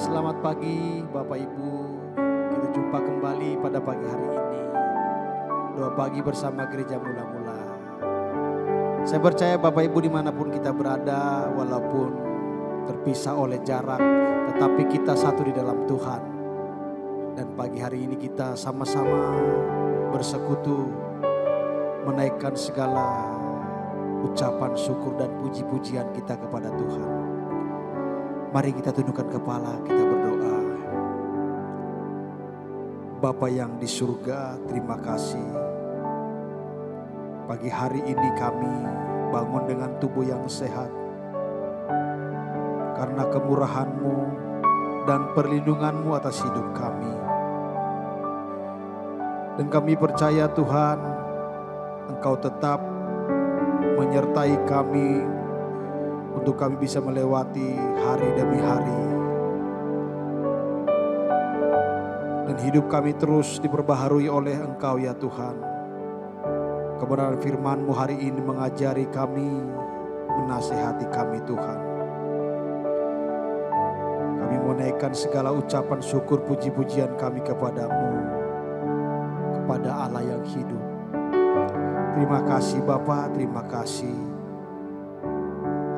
Selamat pagi Bapak Ibu. Kita jumpa kembali pada pagi hari ini. Doa pagi bersama Gereja Mula-Mula. Saya percaya Bapak Ibu dimanapun kita berada, walaupun terpisah oleh jarak, tetapi kita satu di dalam Tuhan. Dan pagi hari ini kita sama-sama bersekutu menaikkan segala ucapan syukur dan puji-pujian kita kepada Tuhan. Mari kita tundukkan kepala, kita berdoa. Bapa yang di surga, terima kasih. Pagi hari ini kami bangun dengan tubuh yang sehat. Karena kemurahan-Mu dan perlindungan-Mu atas hidup kami. Dan kami percaya Tuhan, Engkau tetap menyertai kami untuk kami bisa melewati hari demi hari. Dan hidup kami terus diperbaharui oleh Engkau ya Tuhan. Kebenaran firman-Mu hari ini mengajari kami, menasihati kami Tuhan. Kami menaikkan segala ucapan syukur puji-pujian kami kepada-Mu, kepada Allah yang hidup. Terima kasih Bapa, terima kasih.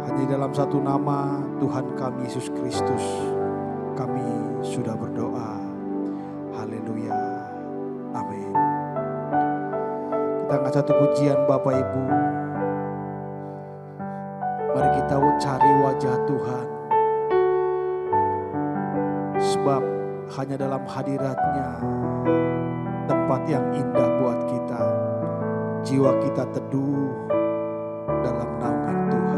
Hanya dalam satu nama Tuhan kami Yesus Kristus kami sudah berdoa. Haleluya. Amin. Kita angkat satu pujian Bapak Ibu. Mari kita cari wajah Tuhan. Sebab hanya dalam hadirat-Nya tempat yang indah buat kita. Jiwa kita teduh dalam naungan Tuhan.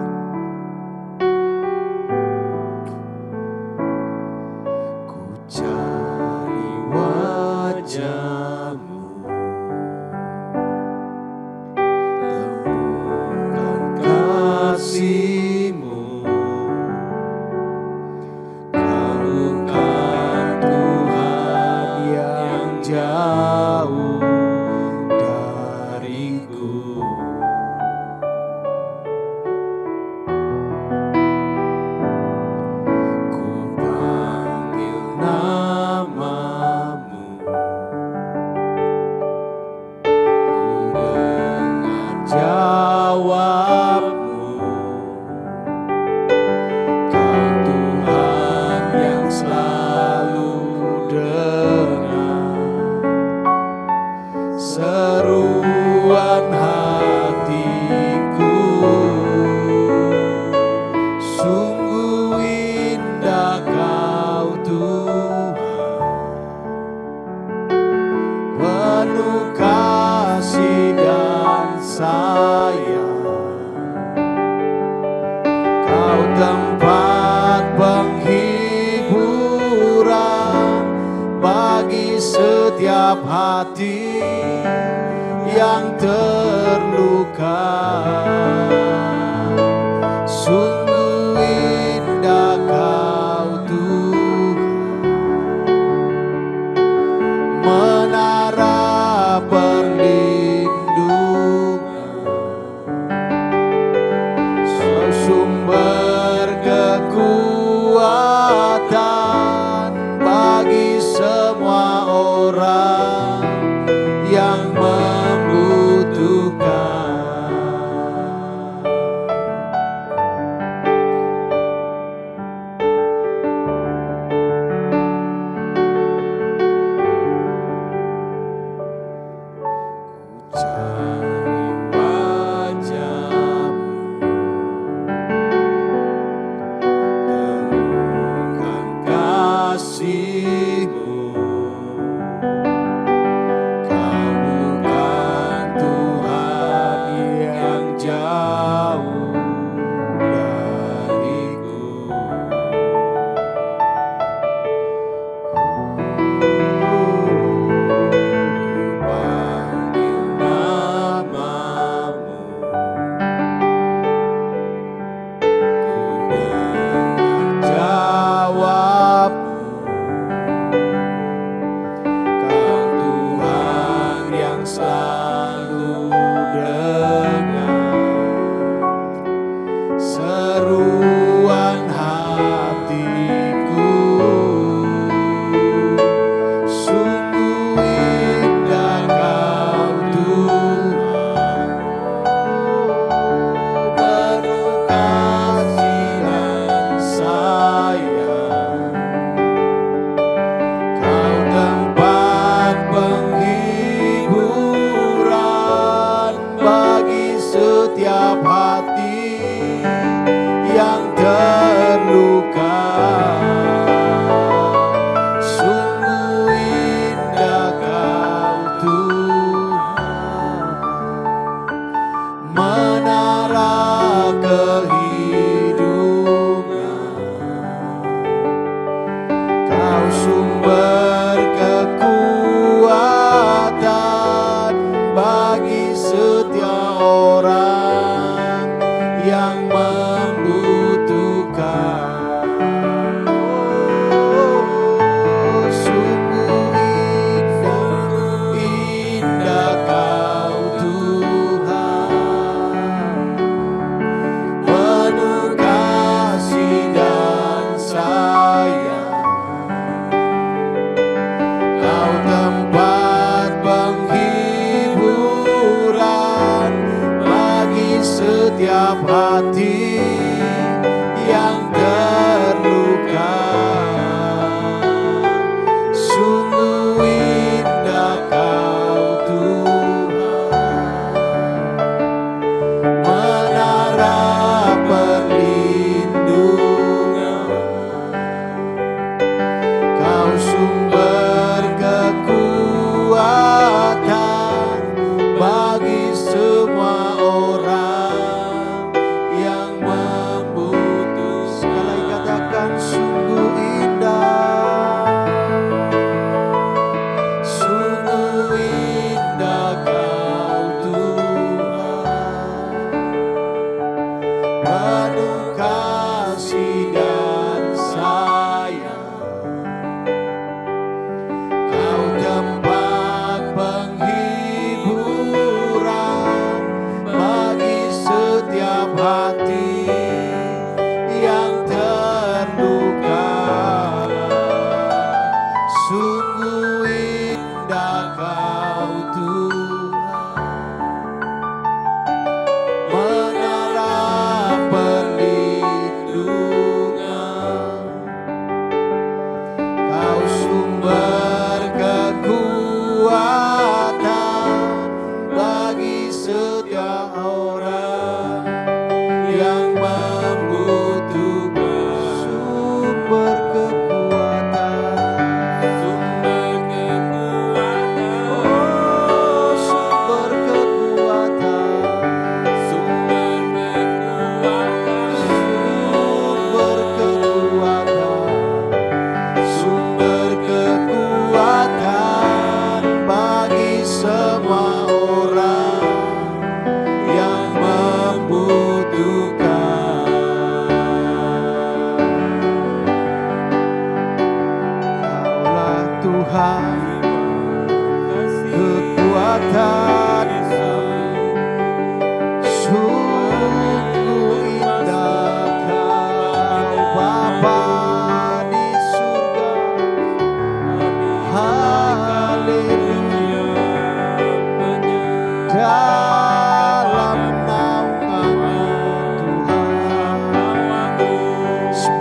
Cari wajah-Mu, temukan kasih-Mu, Kau Tuhan yang jauh dariku. Seruan hatiku, sungguh indah Kau Tuhan, penuh kasih dan sayang. Kau tempat penghiburan bagi setiap hati yang terluka. Sungguh indah Kau Tuhan, menara perlindungan, sumber kekuatan bagi semua orang yang membutuhkan. Ku cari wajah-Mu,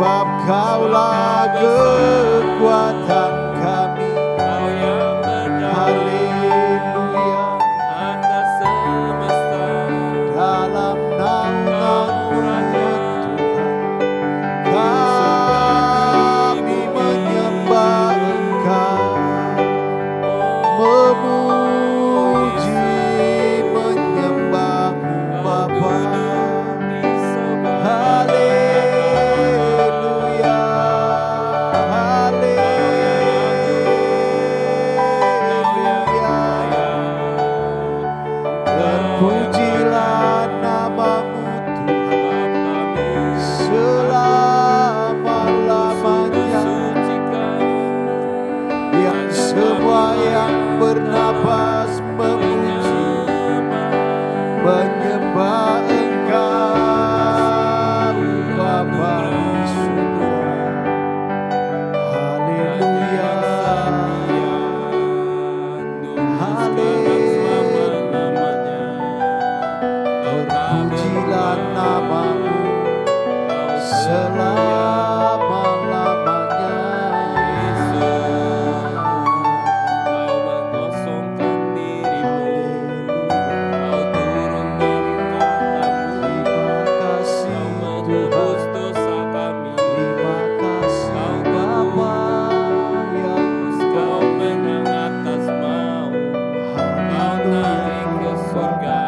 Sebab Kaulah kekuatan kami. Kau yang berdaulat Haleluya. atas semesta. Dalam naungan-Mu Raja, kami menyembah Engkau, memuji menyembah-Mu Bapa. Haleluya, haleluya. Terpujilah nama-Mu Tuhan selama-lamanya. Yang semua yang bernapas memuji menyembah Engkau Bapa di surga. Haleluya, terpujilah nama-Mu selama-lamanya. Kau mengosongkan dirimu, Kau turun dari tahtamu, Terima kasih Kau Tuhan, menebus dosa kami, terima kasih Bapa yang Kau menang atas maut, Kau naik ke surga,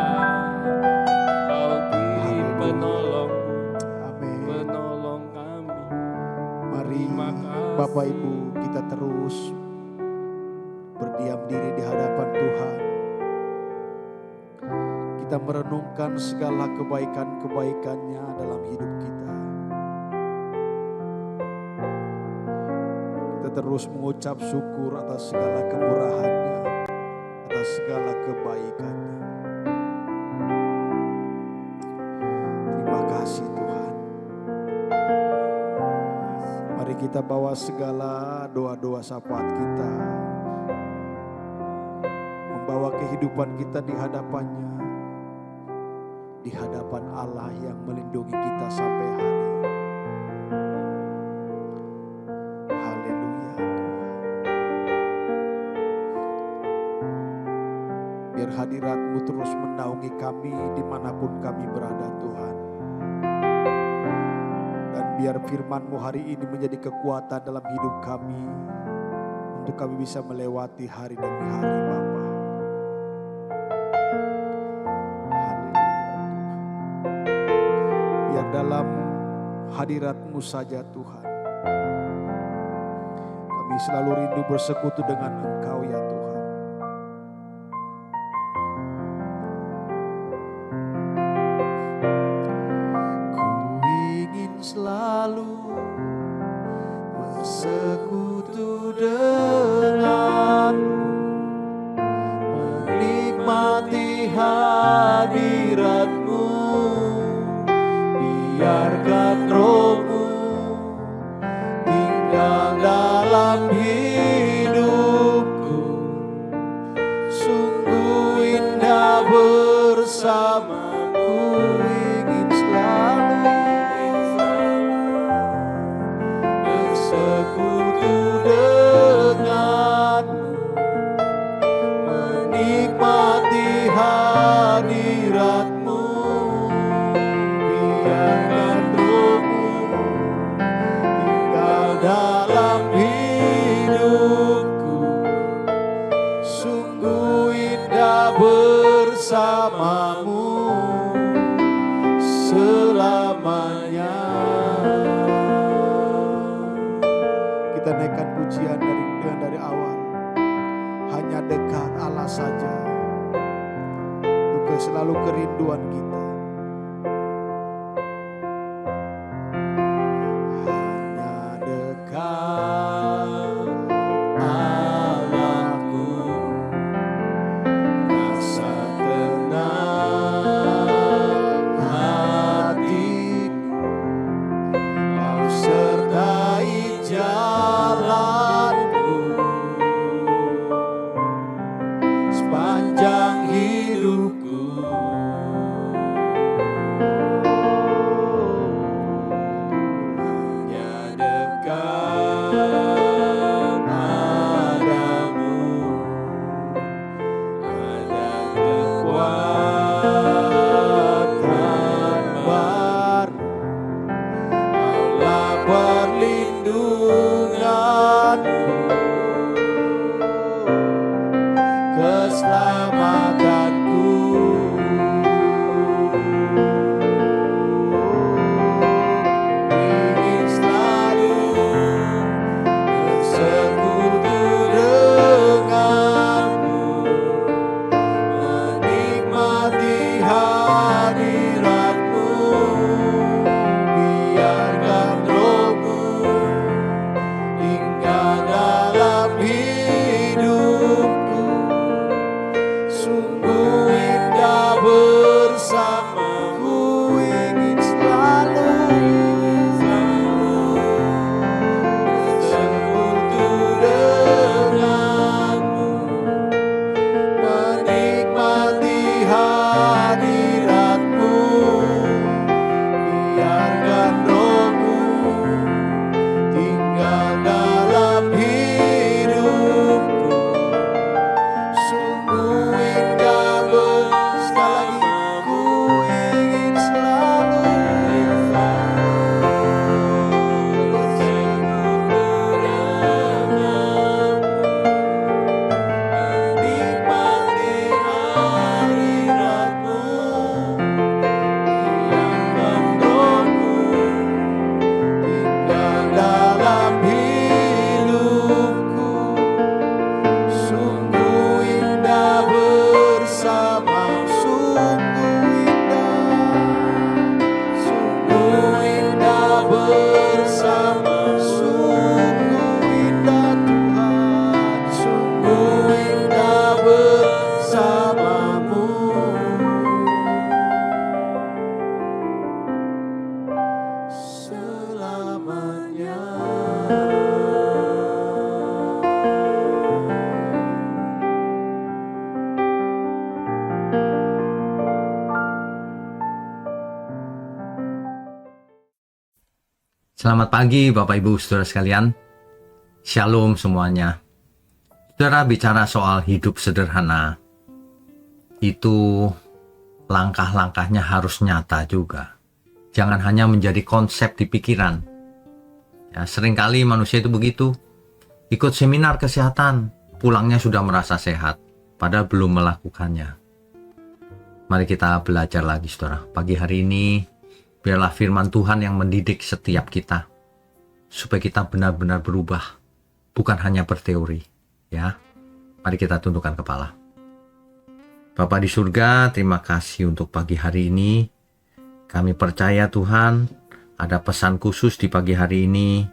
Kau diri penolongku, Amin. penolong kami. Mari Terima kasih. Bapak Ibu kita terus berdiam diri di hadapan Tuhan. Kita merenungkan segala kebaikan-kebaikannya dalam hidup kita. Kita terus mengucap syukur atas segala kemurahannya, atas segala kebaikannya. Terima kasih Tuhan. Mari kita bawa segala doa-doa syafaat kita, membawa kehidupan kita di hadapannya, di hadapan Allah yang melindungi kita sampai hari. Haleluya Tuhan. Biar hadirat-Mu terus menaungi kami dimanapun kami berada Tuhan. Dan biar firman-Mu hari ini menjadi kekuatan dalam hidup kami, untuk kami bisa melewati hari demi hari Bapa. Biar dalam hadirat-Mu saja Tuhan, kami selalu rindu bersekutu dengan Engkau ya Tuhan. Ku ingin selalu bersekutu denganmu, menikmati hadirat-Mu. Biarkan Roh-Mu tinggal dalam hidupku. Sungguh indah bersamamu, ingin selalu bersekutu denganmu, menikmati hadirat-Mu. Biarkan Roh-Mu tinggal dalam hidupku. Sungguh indah bersamamu selamanya. Kita naikkan pujian dari awal. Hanya dekat Allah saja, itu selalu kerinduan kita. Hanya dekat Allahku, rasa tenang hatiku. Kau sertai jalanku sepanjang hidupku. Selamat pagi Bapak Ibu Saudara sekalian. Shalom semuanya. Saudara, bicara soal hidup sederhana, itu langkah-langkahnya harus nyata juga. Jangan hanya menjadi konsep di pikiran. Ya, seringkali manusia itu begitu. Ikut seminar kesehatan, pulangnya sudah merasa sehat, padahal belum melakukannya. Mari kita belajar lagi, saudara. Pagi hari ini, biarlah firman Tuhan yang mendidik setiap kita, supaya kita benar-benar berubah, bukan hanya berteori. Ya, mari kita tundukkan kepala. Bapa di surga, terima kasih untuk pagi hari ini. Kami percaya Tuhan, ada pesan khusus di pagi hari ini,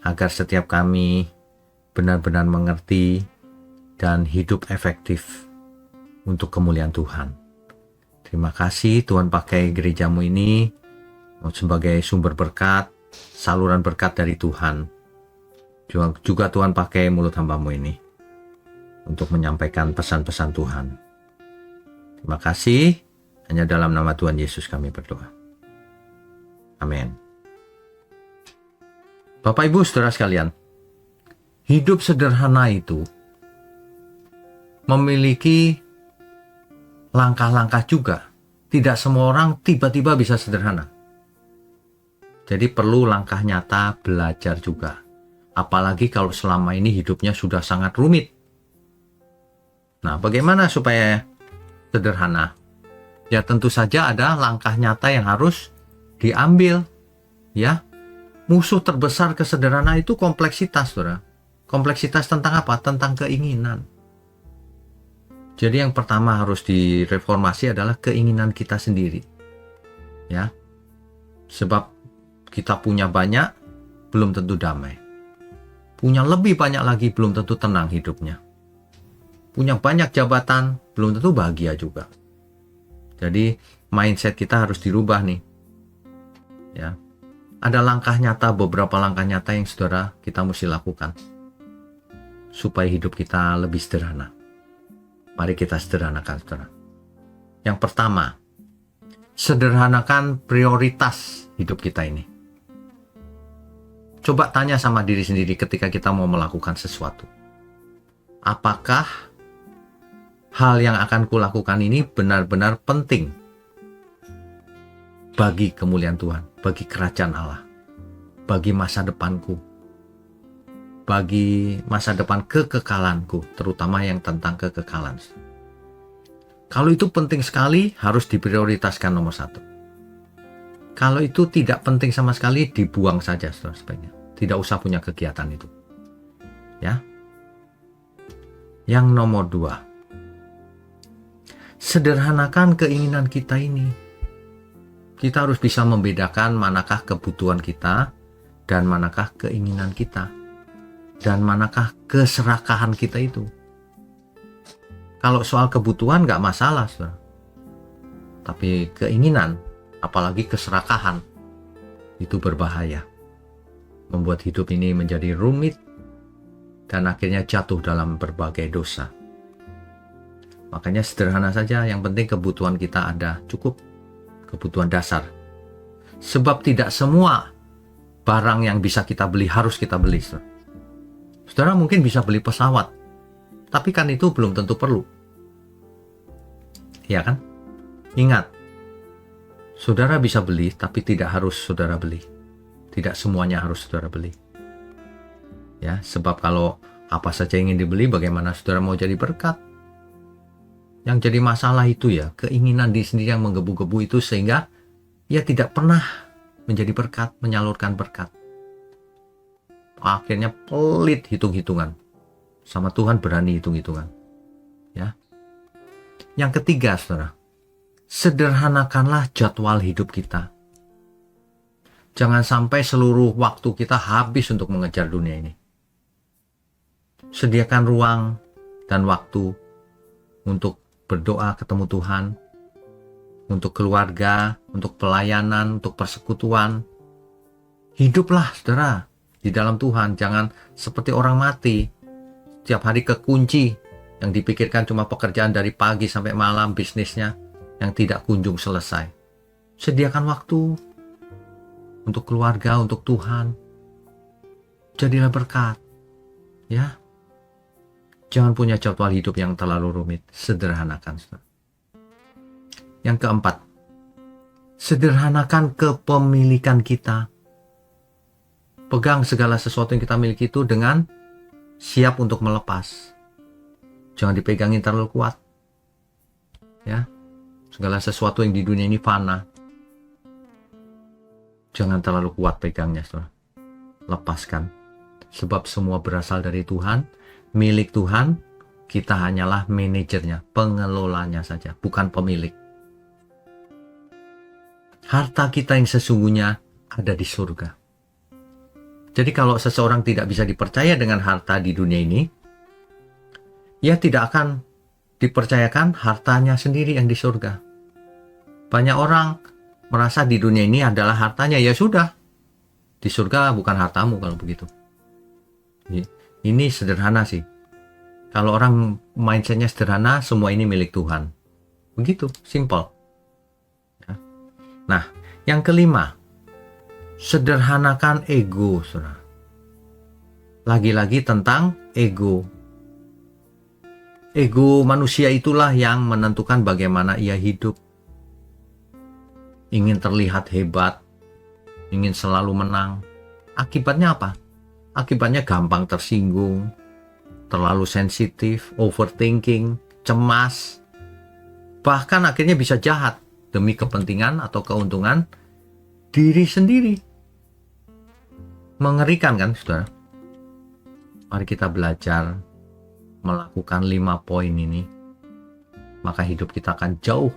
agar setiap kami benar-benar mengerti dan hidup efektif untuk kemuliaan Tuhan. Terima kasih Tuhan pakai gerejamu ini sebagai sumber berkat, saluran berkat dari Tuhan. Juga Tuhan pakai mulut hamba-Mu ini untuk menyampaikan pesan-pesan Tuhan. Terima kasih, hanya dalam nama Tuhan Yesus kami berdoa. Amin. Bapak Ibu Saudara sekalian, hidup sederhana itu memiliki langkah-langkah juga. Tidak semua orang tiba-tiba bisa sederhana. Jadi perlu langkah nyata, belajar juga. Apalagi kalau selama ini hidupnya sudah sangat rumit. Nah, bagaimana supaya sederhana? Ya tentu saja ada langkah nyata yang harus diambil. Ya, musuh terbesar kesederhanaan itu kompleksitas, saudara. Kompleksitas tentang apa? Tentang keinginan. Jadi yang pertama harus direformasi adalah keinginan kita sendiri. Ya. Sebab kita punya banyak, belum tentu damai. Punya lebih banyak lagi, belum tentu tenang hidupnya. Punya banyak jabatan, belum tentu bahagia juga. Jadi mindset kita harus dirubah nih. Ya. Ada langkah nyata, beberapa langkah nyata yang saudara kita mesti lakukan supaya hidup kita lebih sederhana. Mari kita sederhanakan, saudara. Yang pertama, sederhanakan prioritas hidup kita ini. Coba tanya sama diri sendiri ketika kita mau melakukan sesuatu. Apakah hal yang akan kulakukan ini benar-benar penting bagi kemuliaan Tuhan, bagi kerajaan Allah, bagi masa depanku, bagi masa depan kekekalanku, terutama yang tentang kekekalan. Kalau itu penting sekali, harus diprioritaskan nomor satu. Kalau itu tidak penting sama sekali, dibuang saja sebaiknya. Tidak usah punya kegiatan itu. Ya. Yang nomor dua, sederhanakan keinginan kita ini. Kita harus bisa membedakan manakah kebutuhan kita dan manakah keinginan kita. Dan manakah keserakahan kita itu. Kalau soal kebutuhan nggak masalah, saudara. Tapi keinginan, apalagi keserakahan, itu berbahaya. Membuat hidup ini menjadi rumit dan akhirnya jatuh dalam berbagai dosa. Makanya sederhana saja, yang penting kebutuhan kita ada, cukup. Kebutuhan dasar. Sebab tidak semua barang yang bisa kita beli harus kita beli, saudara. Saudara mungkin bisa beli pesawat, tapi kan itu belum tentu perlu. Iya kan? Ingat, saudara bisa beli, tapi tidak harus saudara beli. Tidak semuanya harus saudara beli. Ya, sebab kalau apa saja ingin dibeli, bagaimana saudara mau jadi berkat? Yang jadi masalah itu ya, keinginan diri sendiri yang menggebu-gebu itu, sehingga ia tidak pernah menjadi berkat, menyalurkan berkat. Akhirnya pelit hitung-hitungan. Sama Tuhan berani hitung-hitungan. Ya. Yang ketiga, saudara, sederhanakanlah jadwal hidup kita. Jangan sampai seluruh waktu kita habis untuk mengejar dunia ini. Sediakan ruang dan waktu untuk berdoa ketemu Tuhan, untuk keluarga, untuk pelayanan, untuk persekutuan. Hiduplah, saudara, di dalam Tuhan. Jangan seperti orang mati, setiap hari kekunci, yang dipikirkan cuma pekerjaan dari pagi sampai malam, bisnisnya yang tidak kunjung selesai. Sediakan waktu untuk keluarga, untuk Tuhan. Jadilah berkat. Ya. Jangan punya jadwal hidup yang terlalu rumit. Sederhanakan. Yang keempat, sederhanakan kepemilikan kita. Pegang segala sesuatu yang kita miliki itu dengan siap untuk melepas. Jangan dipegangin terlalu kuat. Ya. Segala sesuatu yang di dunia ini fana. Jangan terlalu kuat pegangnya, saudara. Lepaskan. Sebab semua berasal dari Tuhan, milik Tuhan. Kita hanyalah manajernya, pengelolanya saja, bukan pemilik. Harta kita yang sesungguhnya ada di surga. Jadi kalau seseorang tidak bisa dipercaya dengan harta di dunia ini, ia tidak akan dipercayakan hartanya sendiri yang di surga. Banyak orang merasa di dunia ini adalah hartanya, ya sudah. Di surga bukan hartamu kalau begitu. Ini sederhana sih. Kalau orang mindsetnya sederhana, semua ini milik Tuhan. Begitu, simple. Nah, yang kelima, sederhanakan ego, saudara. Lagi-lagi tentang ego. Ego manusia itulah yang menentukan bagaimana ia hidup. Ingin terlihat hebat, ingin selalu menang. Akibatnya apa? Akibatnya gampang tersinggung, terlalu sensitif, overthinking, cemas. Bahkan akhirnya bisa jahat demi kepentingan atau keuntungan diri sendiri. Mengerikan kan, saudara? Mari kita belajar melakukan 5 poin ini. Maka hidup kita akan jauh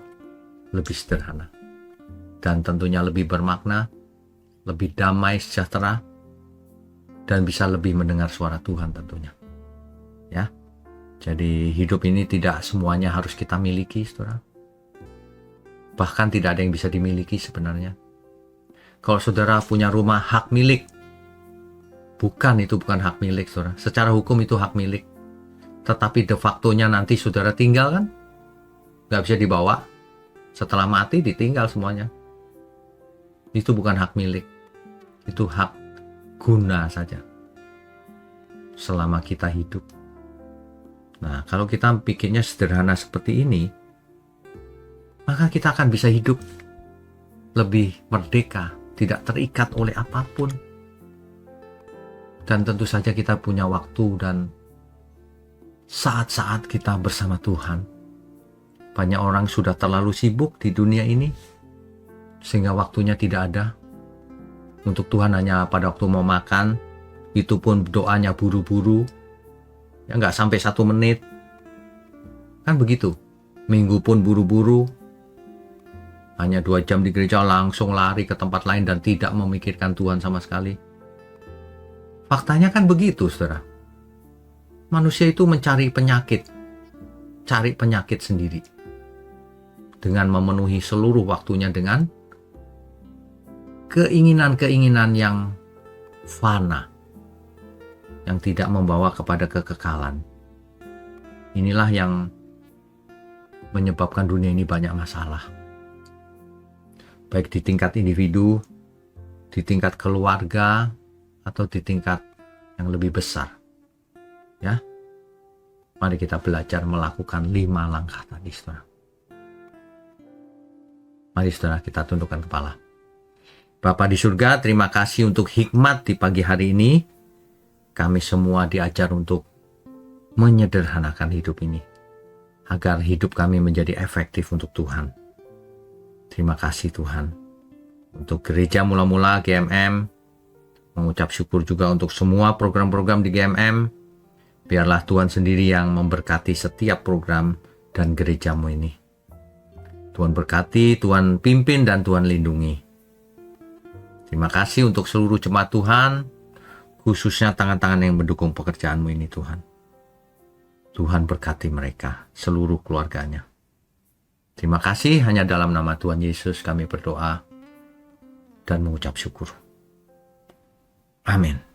lebih sederhana. Dan tentunya lebih bermakna, lebih damai, sejahtera, dan bisa lebih mendengar suara Tuhan tentunya. Ya. Jadi hidup ini tidak semuanya harus kita miliki, saudara. Bahkan tidak ada yang bisa dimiliki sebenarnya. Kalau saudara punya rumah hak milik, itu bukan hak milik, saudara. Secara hukum itu hak milik. Tetapi de facto-nya nanti saudara tinggal kan? Gak bisa dibawa. Setelah mati ditinggal semuanya. Itu bukan hak milik. Itu hak guna saja. Selama kita hidup. Nah, kalau kita pikirnya sederhana seperti ini, maka kita akan bisa hidup lebih merdeka, tidak terikat oleh apapun. Dan tentu saja kita punya waktu dan saat-saat kita bersama Tuhan. Banyak orang sudah terlalu sibuk di dunia ini, sehingga waktunya tidak ada. Untuk Tuhan hanya pada waktu mau makan, itu pun doanya buru-buru, ya nggak sampai 1 menit. Kan begitu. Minggu pun buru-buru, hanya 2 jam di gereja langsung lari ke tempat lain dan tidak memikirkan Tuhan sama sekali. Faktanya kan begitu, saudara. Manusia itu mencari penyakit, cari penyakit sendiri. Dengan memenuhi seluruh waktunya dengan keinginan-keinginan yang fana, yang tidak membawa kepada kekekalan. Inilah yang menyebabkan dunia ini banyak masalah. Baik di tingkat individu, di tingkat keluarga, atau di tingkat yang lebih besar. Ya. Mari kita belajar melakukan 5 langkah tadi, saudara. Mari saudara kita tundukkan kepala. Bapa di surga, terima kasih untuk hikmat di pagi hari ini. Kami semua diajar untuk menyederhanakan hidup ini, agar hidup kami menjadi efektif untuk Tuhan. Terima kasih Tuhan. Untuk gereja mula-mula GMM, mengucap syukur juga untuk semua program-program di GMM. Biarlah Tuhan sendiri yang memberkati setiap program dan gerejamu ini. Tuhan berkati, Tuhan pimpin, dan Tuhan lindungi. Terima kasih untuk seluruh jemaat Tuhan, khususnya tangan-tangan yang mendukung pekerjaanmu ini Tuhan. Tuhan berkati mereka, seluruh keluarganya. Terima kasih, hanya dalam nama Tuhan Yesus kami berdoa dan mengucap syukur. Amin.